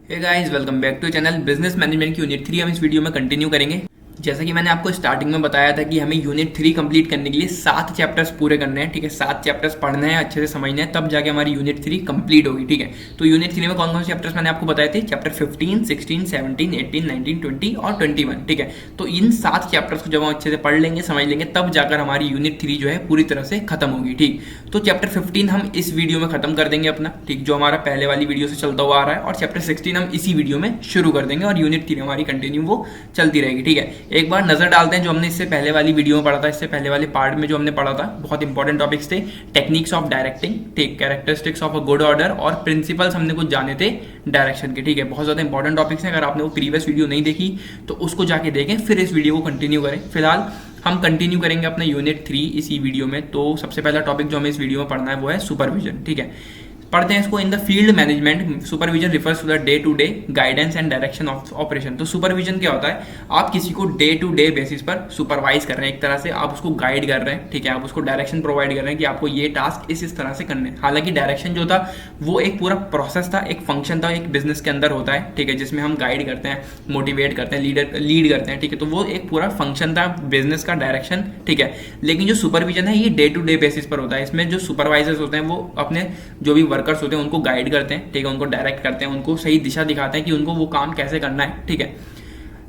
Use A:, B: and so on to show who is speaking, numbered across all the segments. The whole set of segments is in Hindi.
A: Hey guys, welcome back to channel business management की यूनिट 3 हम इस वीडियो में कंटिन्यू करेंगे। जैसा कि मैंने आपको स्टार्टिंग में बताया था कि हमें यूनिट 3 कंप्लीट करने के लिए 7 चैप्टर्स पूरे करने हैं। ठीक है, 7 चैप्टर्स पढ़ने हैं, अच्छे से समझने हैं, तब जाके हमारी यूनिट 3 कंप्लीट होगी। ठीक है, तो यूनिट 3 में कौन कौन से चैप्टर्स मैंने आपको बताए थे? चैप्टर 15, 16, 17, 18, 19, 20 और 21। ठीक है, तो इन 7 चैप्टर्स को जब हम अच्छे से पढ़ लेंगे, समझ लेंगे, तब जाकर हमारी यूनिट 3 जो है पूरी तरह से खत्म होगी। ठीक, तो चैप्टर 15 हम इस वीडियो में खत्म कर देंगे अपना, ठीक, जो हमारा पहले वाली वीडियो से चलता हुआ आ रहा है, और चैप्टर 16 हम इसी वीडियो में शुरू कर देंगे और यूनिट 3 हमारी कंटिन्यू वो चलती रहेगी। ठीक है, एक बार नजर डालते हैं जो हमने इससे पहले वाली वीडियो में पढ़ा था, इससे पहले वाले पार्ट में जो हमने पढ़ा था, बहुत इंपॉर्टेंट टॉपिक्स थे। टेक्निक्स ऑफ डायरेक्टिंग, ठीक, characteristics of a good order और प्रिंसिपल्स हमने कुछ जाने थे डायरेक्शन के। ठीक है, बहुत ज्यादा इंपॉर्टेंट टॉपिक्स हैं। अगर आपने वो प्रीवियस वीडियो नहीं देखी तो उसको जाके देखें, फिर इस वीडियो को कंटिन्यू करें। फिलहाल हम कंटिन्यू करेंगे अपना यूनिट 3 इसी वीडियो में। तो सबसे पहला टॉपिक जो हमें इस वीडियो में पढ़ना है वो है सुपरविजन। ठीक है, पढ़ते हैं इसको। In the field management supervision refers to the day to day guidance and direction of operation. तो सुपरविजन क्या होता है? आप किसी को डे टू डे बेसिस पर सुपरवाइज कर रहे हैं, एक तरह से आप उसको गाइड कर रहे हैं। ठीक है, आप उसको डायरेक्शन प्रोवाइड कर रहे हैं कि आपको ये टास्क इस तरह से करने हैं। हालांकि डायरेक्शन जो था वो एक पूरा प्रोसेस था, एक फंक्शन था, एक बिजनेस के अंदर होता है। ठीक है, जिसमें हम गाइड करते हैं, मोटिवेट करते हैं, लीड करते हैं। ठीक है, तो वो एक पूरा फंक्शन था बिजनेस का, डायरेक्शन। ठीक है, लेकिन जो सुपरविजन है ये डे टू डे बेसिस पर होता है। इसमें जो सुपरवाइजर्स होते हैं वो अपने जो भी वर्कर्स होते हैं उनको गाइड करते हैं। ठीक है, उनको डायरेक्ट करते हैं, उनको सही दिशा दिखाते हैं कि उनको वो काम कैसे करना है। ठीक है,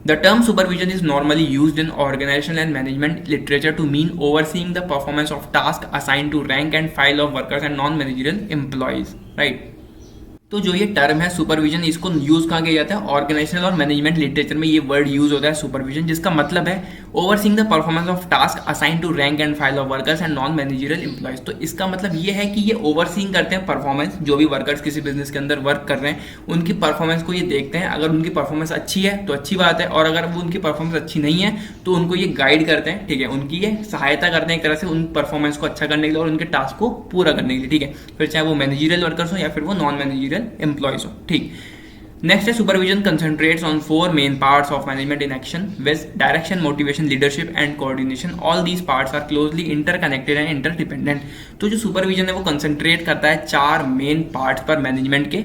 A: the term supervision is normally used in organizational and management literature to mean overseeing the performance of tasks assigned to rank and file of workers and non-managerial employees, right? तो जो ये टर्म है सुपरविजन, इसको यूज कहाँ किया जाता है? ऑर्गेनाइजेशनल और मैनेजमेंट लिटरेचर में ये वर्ड यूज होता है सुपरविजन, जिसका मतलब है overseeing the performance of task assign to rank and file of workers and non managerial employees. तो इसका मतलब ये है कि ये ओवरसीइंग करते हैं परफॉर्मेंस, जो भी वर्कर्स किसी बिजनेस के अंदर वर्क कर रहे हैं उनकी परफॉर्मेंस को ये देखते हैं। अगर उनकी परफॉर्मेंस अच्छी है तो अच्छी बात है, और अगर वो उनकी परफॉर्मेंस अच्छी नहीं है तो उनको ये गाइड करते हैं। ठीक है, उनकी ये सहायता करते हैं एक तरह से उन परफॉर्मेंस को अच्छा करने के लिए और उनके टास्क को पूरा करने के लिए। ठीक है, फिर चाहे वो मैनेजरियल वर्कर्स हो या फिर वो नॉन मैनेजरियल एम्प्लॉयज हो। ठीक, नेक्स्ट है supervision concentrates on 4 main parts of management in action with direction, motivation, leadership and coordination. All these parts are closely interconnected and interdependent. तो जो सुपरविजन है वो कंसंट्रेट करता है 4 मेन पार्ट्स पर मैनेजमेंट के,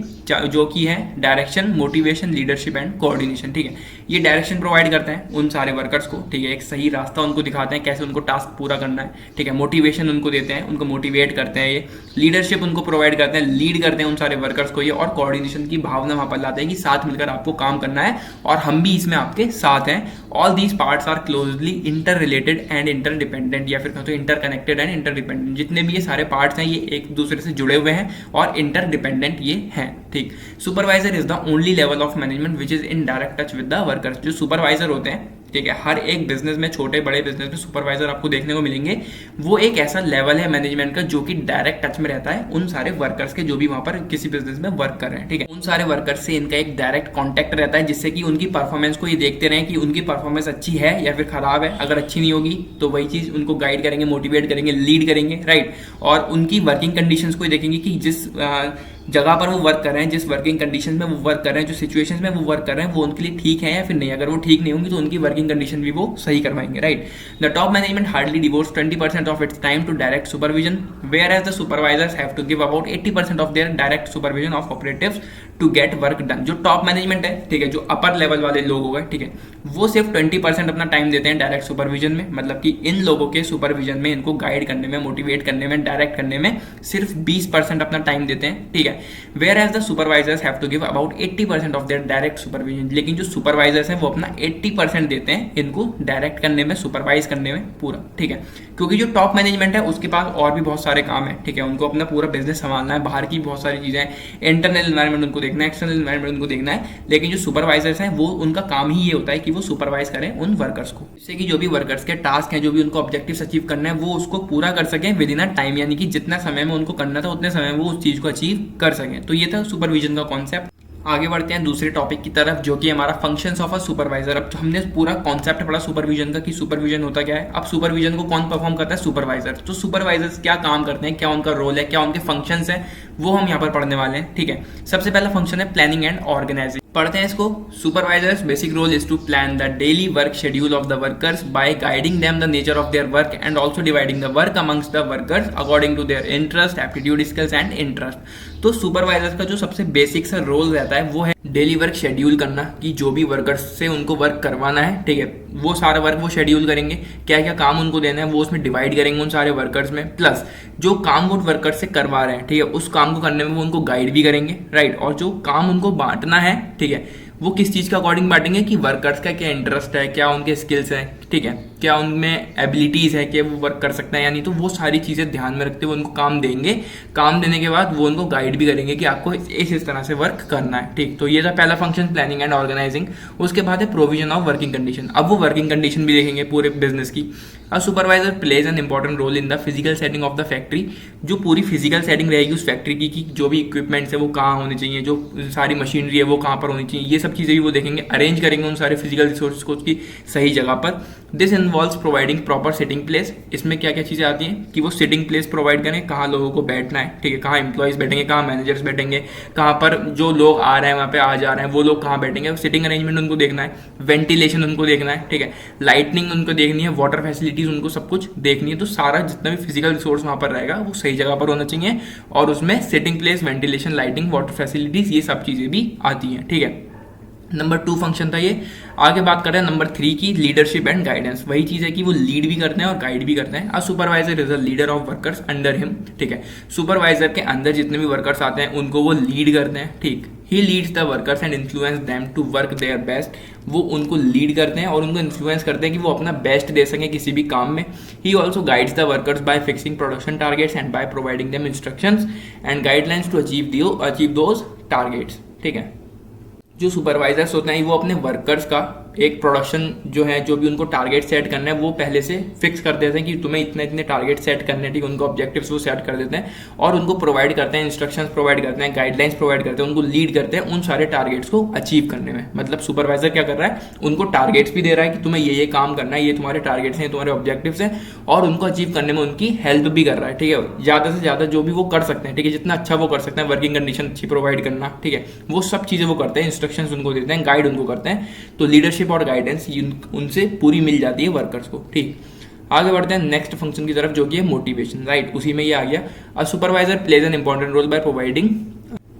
A: जो कि है direction, motivation, leadership and coordination. ठीक है, ये डायरेक्शन प्रोवाइड करते हैं उन सारे वर्कर्स को। ठीक है, एक सही रास्ता उनको दिखाते हैं कैसे उनको टास्क पूरा करना है। ठीक है, मोटिवेशन उनको देते हैं, उनको मोटिवेट करते हैं। ये लीडरशिप उनको प्रोवाइड करते हैं, लीड करते हैं उन सारे वर्कर्स को ये, और कोऑर्डिनेशन की भावना वहां पर लाते हैं कि साथ मिलकर आपको काम करना है और हम भी इसमें आपके साथ हैं। All these parts are closely inter related and interdependent, या फिर कहते हैं इंटरकनेक्टेड एंड इंटरडिपेंडेंट। जितने भी ये सारे पार्ट्स हैं ये एक दूसरे से जुड़े हुए हैं और इंटरडिपेंडेंट ये हैं। ठीक, supervisor is the only level of management which is in direct touch with the workers. जो सुपरवाइजर होते हैं, ठीक है, हर एक बिजनेस में, छोटे बड़े बिजनेस में सुपरवाइजर आपको देखने को मिलेंगे। वो एक ऐसा लेवल है मैनेजमेंट का जो कि डायरेक्ट टच में रहता है उन सारे वर्कर्स के जो भी वहां पर किसी बिजनेस में वर्क कर रहे हैं। ठीक है, उन सारे वर्कर्स से इनका एक डायरेक्ट कांटेक्ट रहता है, जिससे कि उनकी परफॉर्मेंस को ये देखते रहें कि उनकी परफॉर्मेंस अच्छी है या फिर खराब है। अगर अच्छी नहीं होगी तो वही चीज उनको गाइड करेंगे, मोटिवेट करेंगे, लीड करेंगे, राइट। और उनकी वर्किंग कंडीशंस को देखेंगे कि जिस जगह पर वो वर्क कर रहे हैं, जिस वर्किंग कंडीशन में वो वर्क कर रहे हैं, जो सिचुएशंस में वो वर्क कर रहे हैं, वो उनके लिए ठीक है या फिर नहीं। अगर वो ठीक नहीं होंगी तो उनकी वर्किंग कंडीशन भी वो सही करवाएंगे, right. The top management hardly devotes 20% of its time to direct supervision, whereas the supervisors have to give about 80% of their direct supervision of operatives to get work done. जो टॉप मैनेजमेंट है, ठीक है, जो अपर लेवल वाले लोग हो गए, ठीक है, वो सिर्फ 20% अपना टाइम देते हैं डायरेक्ट सुपरविजन में। मतलब कि इन लोगों के सुपरविजन में, इनको गाइड करने में, मोटिवेट करने में, डायरेक्ट करने में सिर्फ 20% अपना टाइम देते हैं। ठीक है, whereas the supervisors have to give about 80% of their direct supervision. लेकिन जो सुपरवाइजर्स हैं वो अपना 80% देते हैं इनको डायरेक्ट करने में, सुपरवाइज करने में पूरा। ठीक है, क्योंकि जो टॉप मैनेजमेंट है उसके पास और भी बहुत सारे काम है। ठीक है, उनको अपना पूरा बिजनेस संभालना है, बाहर की बहुत सारी चीजें, इंटरनल एनवायरनमेंट उनको देखना है, एक्सटर्नल एनवायरनमेंट उनको देखना है। लेकिन जो सुपरवाइजर्स हैं वो, उनका काम ही ये होता है कि वो सुपरवाइज करें उन वर्कर्स को, जिससे कि जो भी वर्कर्स के टास्क हैं, जो भी उनको ऑब्जेक्टिव्स अचीव करना है, वो उसको पूरा कर सकें विद इन अ टाइम। यानी कि जितना समय में उनको करना था उतने समय में वो उस चीज को अचीव कर सकें। तो ये था सुपरविजन का कॉन्सेप्ट। आगे बढ़ते हैं दूसरे टॉपिक की तरफ, जो कि हमारा फंक्शंस ऑफ अ सुपरवाइजर। अब हमने पूरा कॉन्सेप्ट पढ़ा सुपरविजन का कि सुपरविजन होता क्या है। अब सुपरविजन को कौन परफॉर्म करता है? सुपरवाइजर। तो सुपरवाइजर्स क्या काम करते हैं, क्या उनका रोल है, क्या उनके फंक्शंस हैं, वो हम यहाँ पर पढ़ने वाले हैं। ठीक है, सबसे पहला फंक्शन है प्लानिंग एंड ऑर्गेनाइजिंग। पढ़ते हैं इसको। Supervisors basic role is to plan the daily work schedule of the workers by guiding them the nature of their work and also dividing the work amongst the workers according to their interest, aptitude, skills and interest. तो सुपरवाइजर्स का जो सबसे बेसिक सा रोल रहता है वो है डेली वर्क शेड्यूल करना कि जो भी वर्कर्स से उनको वर्क करवाना है, ठीक है, वो सारा वर्क वो शेड्यूल करेंगे, क्या क्या काम उनको देना है वो उसमें डिवाइड करेंगे उन सारे वर्कर्स में, प्लस जो काम वो वर्कर्स से करवा रहे हैं, ठीक है, उस काम को करने में वो उनको गाइड भी करेंगे, राइट। और जो काम उनको बांटना है, ठीक है, वो किस चीज़ का अकॉर्डिंग बांटेंगे कि वर्कर्स का क्या इंटरेस्ट है, क्या उनके स्किल्स हैं, ठीक है, क्या उनमें एबिलिटीज़ है कि वो वर्क कर सकते हैं या नहीं, तो वो सारी चीज़ें ध्यान में रखते हुए उनको काम देंगे। काम देने के बाद वो उनको गाइड भी करेंगे कि आपको इस तरह से वर्क करना है, ठीक। तो ये था पहला फंक्शन, प्लानिंग एंड ऑर्गेनाइजिंग। उसके बाद है प्रोविजन ऑफ वर्किंग कंडीशन। अब वो वर्किंग कंडीशन भी देखेंगे पूरे बिजनेस की। A supervisor plays an important role in the physical setting of the factory. जो पूरी फिजिकल सेटिंग रहेगी उस फैक्ट्री की, जो भी इक्विपमेंट्स है वो कहाँ होने चाहिए, जो सारी मशीनरी है वो कहाँ पर होनी चाहिए, ये सब चीज़ें भी वो देखेंगे, अरेंज करेंगे उन सारे फिजिकल रिसोर्स को उसकी सही जगह पर। This involves providing proper sitting place. इसमें क्या क्या चीज़ें आती हैं कि वो सिटिंग प्लेस प्रोवाइड करें, कहाँ लोगों को बैठना है, ठीक है, कहाँ एम्प्लॉयज़ बैठेंगे, कहाँ मैनेजर्स बैठेंगे, कहाँ पर जो लोग आ रहे हैं वहाँ पे आ जा रहे हैं वो लोग कहाँ बैठेंगे, सिटिंग अरेंजमेंट उनको देखना है, वेंटिलेशन उनको देखना है, ठीक है, लाइटनिंग उनको देखनी है, वाटर फैसिलिटीज़ उनको सब कुछ देखनी है। तो सारा जितना भी फिजिकल रिसोर्स वहाँ पर रहेगा वो सही जगह पर होना चाहिए, और उसमें sitting place, ventilation, lighting, water facilities, ये सब चीज़ें भी आती हैं, ठीक है। नंबर 2 फंक्शन था ये। आगे बात कर रहे हैं नंबर 3 की, लीडरशिप एंड गाइडेंस। वही चीज़ है कि वो लीड भी करते हैं और गाइड भी करते हैं। A supervisor is a leader of workers under him, ठीक है। सुपरवाइजर के अंदर जितने भी वर्कर्स आते हैं उनको वो लीड करते हैं, ठीक। He leads the workers and influence them to work their best. वो उनको लीड करते हैं और उनको इन्फ्लुएंस करते हैं कि वो अपना बेस्ट दे सकें किसी भी काम में। He also guides the workers by fixing production targets and by providing them instructions and guidelines to achieve those targets, ठीक है। जो सुपरवाइजर्स होते हैं वो अपने वर्कर्स का एक प्रोडक्शन जो है, जो भी उनको टारगेट सेट करना है वो पहले से फिक्स कर देते हैं कि तुम्हें इतने इतने टारगेट सेट करने, ठीक, उनको ऑब्जेक्टिव्स वो सेट कर देते हैं और उनको प्रोवाइड करते हैं, इंस्ट्रक्शंस प्रोवाइड करते हैं, गाइडलाइंस प्रोवाइड करते हैं, उनको लीड करते हैं उन सारे टारगेट्स को अचीव करने में। मतलब सुपरवाइजर क्या कर रहा है, उनको टारगेट्स भी दे रहा है कि तुम्हें ये काम करना है, ये तुम्हारे टारगेट्स हैं, तुम्हारे ऑब्जेक्टिव्स हैं, और उनको अचीव करने में उनकी हेल्प भी कर रहा है, ठीक है। ज़्यादा से ज़्यादा जो भी वो कर सकते हैं, ठीक है, जितना अच्छा वो कर सकते हैं, वर्किंग कंडीशन अच्छी प्रोवाइड करना, ठीक है, वो सब चीज़ें वो करते हैं, इंस्ट्रक्शंस उनको देते हैं, गाइड उनको करते हैं। तो लीडरशिप और गाइडेंस उनसे पूरी मिल जाती है वर्कर्स को, ठीक। आगे बढ़ते हैं नेक्स्ट फंक्शन की तरफ, जो कि है मोटिवेशन, राइट। उसी में ये आ गया। A supervisor plays an important role by providing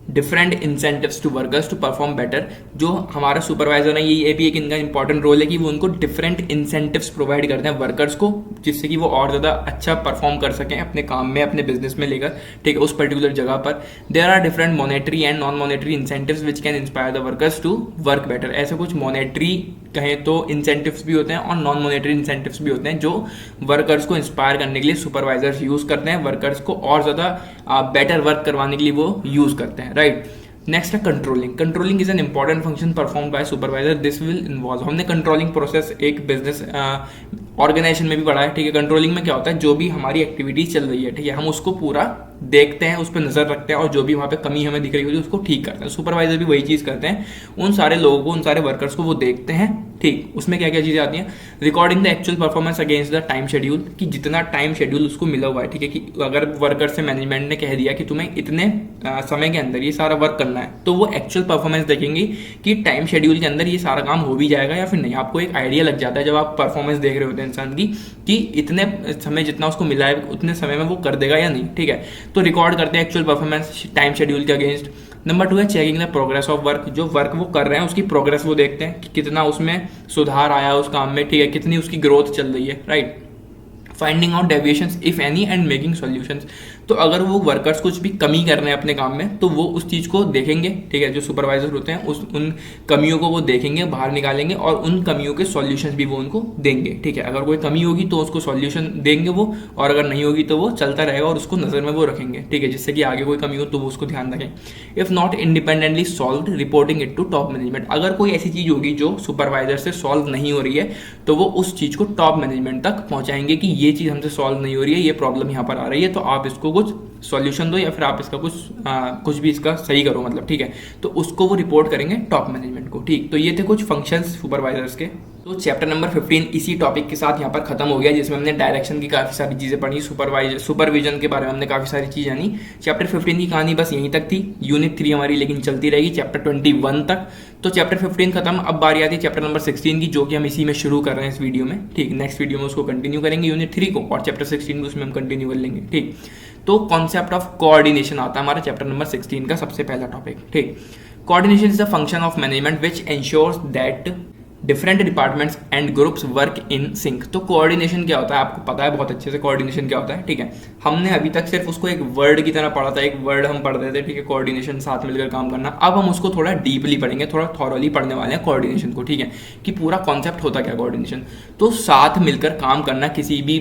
A: different incentives to workers to perform better. जो हमारा सुपरवाइजर है ये भी एक इनका इंपॉर्टेंट रोल है कि वो उनको डिफरेंट इंसेंटिव्स प्रोवाइड करते हैं वर्कर्स को, जिससे कि वो और ज़्यादा अच्छा परफॉर्म कर सकें अपने काम में, अपने बिजनेस में लेकर, ठीक है, उस पर्टिकुलर जगह पर। There are different monetary and non monetary incentives which can inspire the workers to work better. ऐसे कुछ मॉनेटरी कहें तो इंसेंटिव्स भी होते हैं और नॉन मॉनेटरी इंसेंटिव्स भी होते हैं जो वर्कर्स को इंस्पायर करने के लिए सुपरवाइजर्स यूज़ करते हैं, वर्कर्स को और ज़्यादा बेटर वर्क करवाने के लिए वो यूज़ करते हैं, राइट। नेक्स्ट है controlling. Controlling is an important function perform by supervisor. This will involve, हमने कंट्रोलिंग प्रोसेस एक बिजनेस ऑर्गेनाइजेशन में भी पढ़ा है, ठीक है। कंट्रोलिंग में क्या होता है, जो भी हमारी एक्टिविटीज चल रही है, ठीक है, हम उसको पूरा देखते हैं, उस पर नजर रखते हैं और जो भी वहाँ पे कमी हमें दिख रही होती है उसको ठीक करते हैं। सुपरवाइजर भी वही चीज़ करते हैं, उन सारे लोगों को, उन सारे वर्कर्स को वो देखते हैं, ठीक। उसमें क्या क्या चीज़ें आती हैं, recording the actual performance against the time schedule, कि जितना टाइम शेड्यूल उसको मिला हुआ है, ठीक है, कि अगर वर्कर से मैनेजमेंट ने कह दिया कि तुम्हें इतने समय के अंदर ये सारा वर्क करना है, तो वो एक्चुअल परफॉर्मेंस देखेंगे कि टाइम शेड्यूल के अंदर ये सारा काम हो भी जाएगा या फिर नहीं। आपको एक आइडिया लग जाता है जब आप परफॉर्मेंस देख रहे होते हैं इंसान की, कि इतने समय जितना उसको मिला है उतने समय में वो कर देगा या नहीं, ठीक है। तो रिकॉर्ड करते हैं एक्चुअल परफॉर्मेंस टाइम शेड्यूल के अगेंस्ट। नंबर 2 है checking the progress of work. जो वर्क वो कर रहे हैं उसकी प्रोग्रेस वो देखते हैं कि कितना उसमें सुधार आया उस काम में, ठीक है, कितनी उसकी ग्रोथ चल रही है, right. Finding out deviations if any and making solutions. तो अगर वो वर्कर्स कुछ भी कमी कर रहे हैं अपने काम में तो वो उस चीज़ को देखेंगे, ठीक है, जो सुपरवाइजर होते हैं उन कमियों को वो देखेंगे, बाहर निकालेंगे और उन कमियों के सॉल्यूशंस भी वो उनको देंगे, ठीक है। अगर कोई कमी होगी तो उसको सॉल्यूशन देंगे वो, और अगर नहीं होगी तो वो चलता रहेगा और उसको नज़र में वो रखेंगे, ठीक है, जिससे कि आगे कोई कमी हो तो वो उसको ध्यान रखें। If not independently solve, reporting it to top management. अगर कोई ऐसी चीज़ होगी जो सुपरवाइजर से सॉल्व नहीं हो रही है तो वो उस चीज़ को टॉप मैनेजमेंट तक पहुँचाएंगे कि ये चीज़ हमसे सॉल्व नहीं हो रही है, ये प्रॉब्लम यहाँ पर आ रही है, तो आप इसको कुछ सॉल्यूशन दो या फिर आप इसका कुछ भी इसका सही करो, मतलब, ठीक है। तो उसको वो रिपोर्ट करेंगे टॉप मैनेजमेंट को, ठीक। तो ये थे कुछ फंक्शंस सुपरवाइजर्स के। तो चैप्टर नंबर 15 इसी टॉपिक के साथ यहाँ पर खत्म हो गया, जिसमें हमने डायरेक्शन की काफ़ी सारी चीज़ें पढ़ी, सुपरविजन के बारे में हमने काफ़ी सारी चीज़ जानी। चैप्टर 15 की कहानी बस यहीं तक थी। यूनिट 3 हमारी लेकिन चलती रहेगी चैप्टर 21 तक। तो चैप्टर 15 खत्म, अब बारी आती है चैप्टर नंबर 16 की, जो कि हम इसी में शुरू कर रहे हैं इस वीडियो में, ठीक। नेक्स्ट वीडियो में उसको कंटिन्यू करेंगे यूनिट 3 को, और चैप्टर 16 भी उसमें हम कंटिन्यू कर लेंगे, ठीक। तो कॉन्सेप्ट ऑफ कोऑर्डिनेशन आता है हमारा चैप्टर नंबर 16 का सबसे पहला टॉपिक। ठीक, coordination is a function of management which ensures that different departments and groups work in sync. तो कोऑर्डिनेशन क्या होता है आपको पता है बहुत अच्छे से कोऑर्डिनेशन क्या होता है। ठीक है, हमने अभी तक सिर्फ उसको एक वर्ड की तरह पढ़ा था, एक वर्ड हम पढ़ते थे। ठीक है, कोऑर्डिनेशन, साथ मिलकर काम करना। अब हम उसको थोड़ा डीपली पढ़ेंगे, थोड़ा थॉरली पढ़ने वाले हैं कोऑर्डिनेशन को। ठीक है, कि पूरा कॉन्सेप्ट होता क्या कोऑर्डिनेशन। तो साथ मिलकर काम करना किसी भी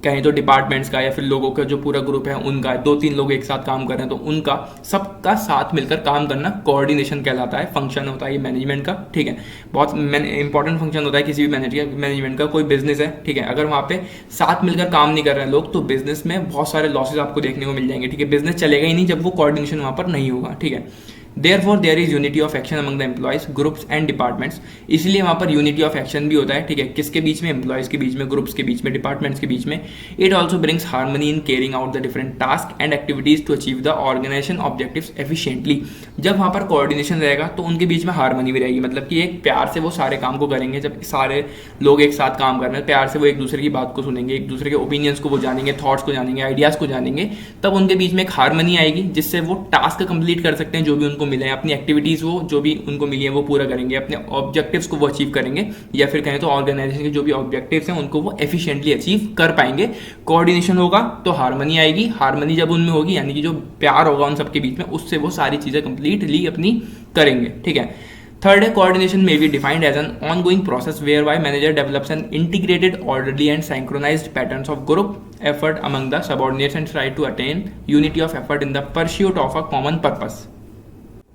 A: कहें तो डिपार्टमेंट्स का या फिर लोगों का जो पूरा ग्रुप है उनका, 2-3 लोग एक साथ काम कर रहे हैं तो उनका सबका साथ मिलकर काम करना कोऑर्डिनेशन कहलाता है। फंक्शन होता है ये मैनेजमेंट का। ठीक है, बहुत इंपॉर्टेंट फंक्शन होता है किसी भी मैनेजमेंट का। कोई बिजनेस है, ठीक है, अगर वहाँ पे साथ मिलकर काम नहीं कर रहे हैं लोग तो बिजनेस में बहुत सारे लॉसेज आपको देखने को मिल जाएंगे। ठीक है, बिजनेस चलेगा ही नहीं जब वो कोऑर्डिनेशन वहाँ पर नहीं होगा। ठीक है, Therefore there is unity of action among the employees, groups and departments। इसलिए वहाँ पर unity of action भी होता है। ठीक है, किसके बीच में, एम्प्लॉयज के बीच में, ग्रुप्स के बीच में, डिपार्टमेंट्स के बीच में। It also brings harmony in carrying out the different tasks and activities to achieve the organization objectives efficiently। जब वहाँ पर कोऑर्डिनेशन रहेगा तो उनके बीच में हारमनी भी रहेगी, मतलब कि एक प्यार से वो सारे काम को करेंगे। जब सारे लोग एक साथ काम कर रहे हैं, प्यार से वो एक दूसरे की बात को सुनेंगे, एक दूसरे के ओपिनियंस को वो जानेंगे, थॉट्स को जानेंगे, आइडियाज को जानेंगे, तब उनके बीच में एक हारमनी आएगी जिससे वो टास्क कंप्लीट कर सकते हैं जो भी उनको मिले हैं, अपनी एक्टिविटीज वो जो भी उनको मिली है वो पूरा करेंगे, अपने ऑब्जेक्टिव्स को वो अचीव करेंगे, या फिर कहें तो ऑर्गेनाइजेशन के जो भी ऑब्जेक्टिव्स हैं उनको वो एफिशिएंटली अचीव कर पाएंगे। कोऑर्डिनेशन होगा तो हारमनी आएगी, हारमनी जब उनमें होगी यानी कि जो प्यार होगा उन सबके बीच में, उससे वो सारी चीजें कंप्लीटली अपनी करेंगे। ठीक है, थर्ड है coordination may be defined as an ongoing process whereby manager develops an integrated, orderly and synchronized patterns of group effort among the subordinates and try to attain unity of effort in the pursuit of a common purpose।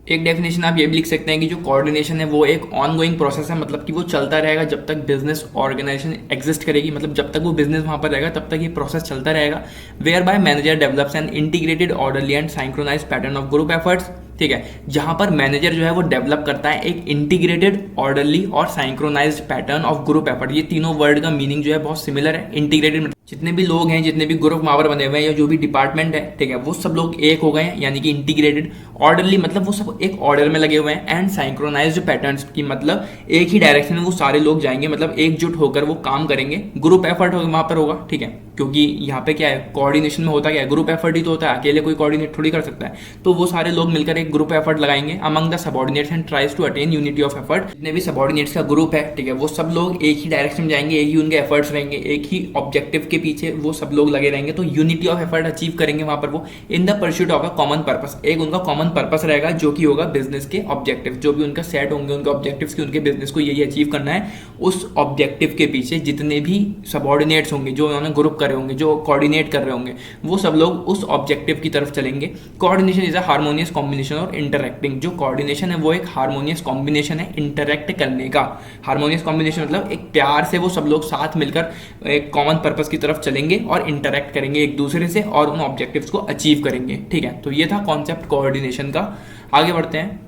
A: एक डेफिनेशन आप ये भी लिख सकते हैं कि जो कोऑर्डिनेशन है वो एक ऑनगोइंग प्रोसेस है, मतलब कि वो चलता रहेगा जब तक बिजनेस ऑर्गेनाइजेशन एग्जिस्ट करेगी, मतलब जब तक वो बिजनेस वहां पर रहेगा तब तक ये प्रोसेस चलता रहेगा। Whereby manager develops an integrated, orderly and synchronise pattern of group efforts. ठीक है, जहां पर मैनेजर जो है वो डेवलप करता है एक इंटीग्रेटेड, ऑर्डरली और साइंक्रोनाइज्ड पैटर्न ऑफ ग्रुप एफर्ट। ये तीनों वर्ड का मीनिंग जो है बहुत सिमिलर है। इंटीग्रेटेड जितने भी लोग हैं, जितने भी ग्रुप वहां पर बने हुए हैं या जो भी डिपार्टमेंट है, ठीक है, वो सब लोग एक हो गए हैं यानी कि इंटीग्रेटेड। ऑर्डरली मतलब वो सब एक ऑर्डर में लगे हुए हैं, एंड साइंक्रोनाइज्ड पैटर्न्स की मतलब एक ही डायरेक्शन में वो सारे लोग जाएंगे, मतलब एकजुट होकर वो काम करेंगे। ग्रुप एफर्ट वहां पर होगा। ठीक है, क्योंकि यहाँ पे क्या है, कोऑर्डिनेशन में होता क्या है, ग्रुप एफर्ट ही तो होता है, अकेले कोई कोऑर्डिनेट थोड़ी कर सकता है। तो वो सारे लोग मिलकर एक ग्रुप एफर्ट लगाएंगे among the subordinates and tries to attain unity of effort. जितने भी सबऑर्डिनेट्स का ग्रुप है, ठीक है, वो सब लोग एक ही डायरेक्शन में जाएंगे, एक ही उनके एफर्ट्स रहेंगे, एक ही ऑब्जेक्टिव के पीछे वो सब लोग लगे रहेंगे, तो यूनिटी ऑफ एफर्ट अचीव करेंगे वहां पर वो in the pursuit of a common purpose. एक उनका कॉमन पर्पस रहेगा जो कि होगा बिजनेस के ऑब्जेक्टिव, जो भी उनका सेट होंगे उनके ऑब्जेक्टिव्स की, उनके बिजनेस को यही अचीव करना है। उस ऑब्जेक्टिव के पीछे जितने भी सबऑर्डिनेट्स होंगे, जो उन्होंने ग्रुप करे होंगे, जो कोऑर्डिनेट कर रहे होंगे, वो सब लोग उस ऑब्जेक्टिव की तरफ चलेंगे। Coordination is a harmonious combination और इंटरैक्टिंग। जो कोऑर्डिनेशन है वो एक हार्मोनियस कॉम्बिनेशन है इंटरैक्ट करने का। हार्मोनियस कॉम्बिनेशन मतलब एक प्यार से वो सब लोग साथ मिलकर एक कॉमन पर्पस की तरफ चलेंगे और इंटरैक्ट करेंगे एक दूसरे से और उन ऑब्जेक्टिव्स को अचीव करेंगे। ठीक है, तो ये था कॉन्सेप्ट कोऑर्डिनेशन का। आगे बढ़ते हैं।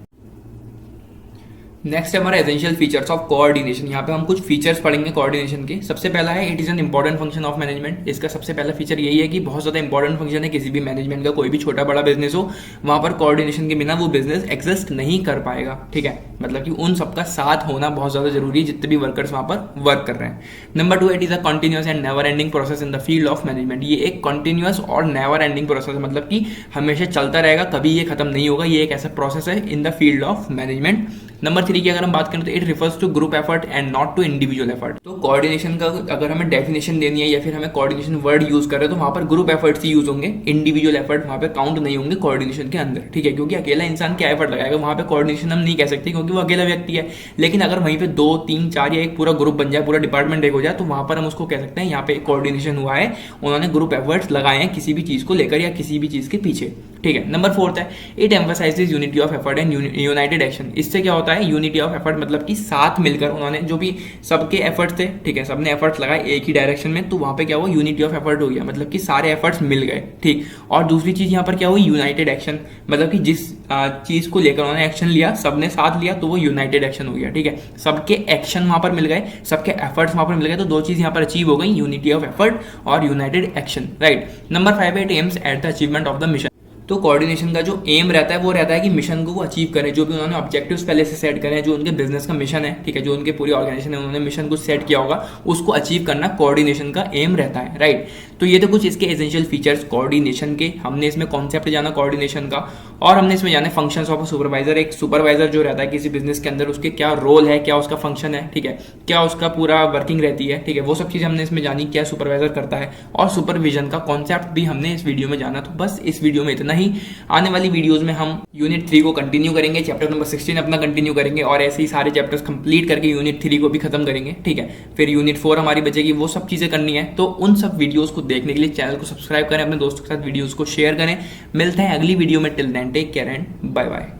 A: नेक्स्ट है हमारा एसेंशियल फीचर्स ऑफ कोऑर्डिनेशन। यहाँ पे हम कुछ फीचर्स पढ़ेंगे कोऑर्डिनेशन के। सबसे पहला है it is an important function of management. इसका सबसे पहला फीचर यही है कि बहुत ज्यादा इंपॉर्टेंट फंक्शन है किसी भी मैनेजमेंट का। कोई भी छोटा बड़ा बिजनेस हो, वहां पर कोऑर्डिनेशन के बिना वो बिजनेस एग्जिस्ट नहीं कर पाएगा। ठीक है, मतलब कि उन सबका साथ होना बहुत ज्यादा जरूरी है जितने भी वर्कर्स वहां पर वर्क कर रहे हैं। Number 2, it is a continuous and never ending process in the field of management. ये एक कंटिन्यूअस और नेवर एंडिंग प्रोसेस है, मतलब कि हमेशा चलता रहेगा, कभी ये खत्म नहीं होगा। ये एक ऐसा प्रोसेस है in the field of management. Number 3 की अगर हम बात करें तो it refers to group effort and not to individual effort. तो कोऑर्डिनेशन का अगर हमें डेफिनेशन देनी है या फिर हमें कोऑर्डिनेशन वर्ड यूज कर रहे हैं तो वहां पर ग्रुप एफर्ट्स ही यूज होंगे, इंडिविजुअल एफर्ट वहां पे काउंट नहीं होंगे कोऑर्डिनेशन के अंदर। ठीक है, क्योंकि अकेला इंसान क्या एफर्ट लगाएगा वहां पे, कोऑर्डिनेशन हम नहीं कह सकते क्योंकि वो अकेला व्यक्ति है। लेकिन अगर वहीं पे 2, 3, 4 या एक पूरा ग्रुप बन जाए, पूरा डिपार्टमेंट एक हो जाए, तो वहां पर हम उसको कह सकते हैं यहाँ पे कोऑर्डिनेशन हुआ है, उन्होंने ग्रुप एफर्ट्स लगाए हैं किसी भी चीज को लेकर या किसी भी चीज के पीछे। ठीक है, नंबर 4 है it emphasises unity of effort and United action. इससे क्या होता है, यूनिटी ऑफ एफर्ट मतलब कि साथ मिलकर उन्होंने जो भी सबके एफर्ट्स थे, ठीक है, सबने एफर्ट्स लगाए एक ही डायरेक्शन में, तो वहां पे क्या हुआ, यूनिटी ऑफ एफर्ट हो गया, मतलब कि सारे एफर्ट्स मिल गए। ठीक, और दूसरी चीज यहाँ पर क्या हुई, यूनाइटेड एक्शन, मतलब कि जिस चीज को लेकर उन्होंने एक्शन लिया, सबने साथ लिया, तो वो यूनाइटेड एक्शन हो गया। ठीक है, सबके एक्शन वहां पर मिल गए, सबके एफर्ट्स वहां पर मिल गए, तो 2 चीज यहाँ पर अचीव हो गई, यूनिटी ऑफ एफर्ट और यूनाइटेड एक्शन। राइट। नंबर 5 है it aims at the achievement of the mission. तो कोऑर्डिनेशन का जो एम रहता है वो रहता है कि मिशन को वो अचीव करें, जो भी उन्होंने ऑब्जेक्टिव्स पहले से सेट करें, जो उनके बिजनेस का मिशन है, ठीक है, जो उनके पूरी ऑर्गेनाइजेशन है उन्होंने मिशन को सेट किया होगा, उसको अचीव करना कोऑर्डिनेशन का एम रहता है, राइट। तो ये तो कुछ इसके एसेंशियल फीचर्स कोऑर्डिनेशन के, हमने इसमें कॉन्सेप्ट जाना कोऑर्डिनेशन का, और हमने इसमें जाने फंक्शंस ऑफ अ सुपरवाइजर। एक सुपरवाइजर जो रहता है किसी बिजनेस के अंदर, उसके क्या रोल है, क्या उसका फंक्शन है, ठीक है, क्या उसका पूरा वर्किंग रहती है, ठीक है, वो सब चीज़ हमने इसमें जानी, क्या सुपरवाइजर करता है, और सुपरविजन का कॉन्सेप्ट भी हमने इस वीडियो में जाना। तो बस इस वीडियो में इतना ही। आने वाली वीडियोस में हम यूनिट 3 को कंटिन्यू करेंगे, चैप्टर नंबर 16 अपना कंटिन्यू करेंगे, और ऐसे ही सारे चैप्टर्स कंप्लीट करके यूनिट 3 को भी खत्म करेंगे, ठीक है। फिर यूनिट 4 हमारी बचेगी, वो सब चीज़ें करनी है। तो उन सब वीडियोस को देखने के लिए चैनल को सब्सक्राइब करें, अपने दोस्तों के साथ वीडियोस को शेयर करें। मिलते हैं अगली वीडियो में। Till then take care and bye bye.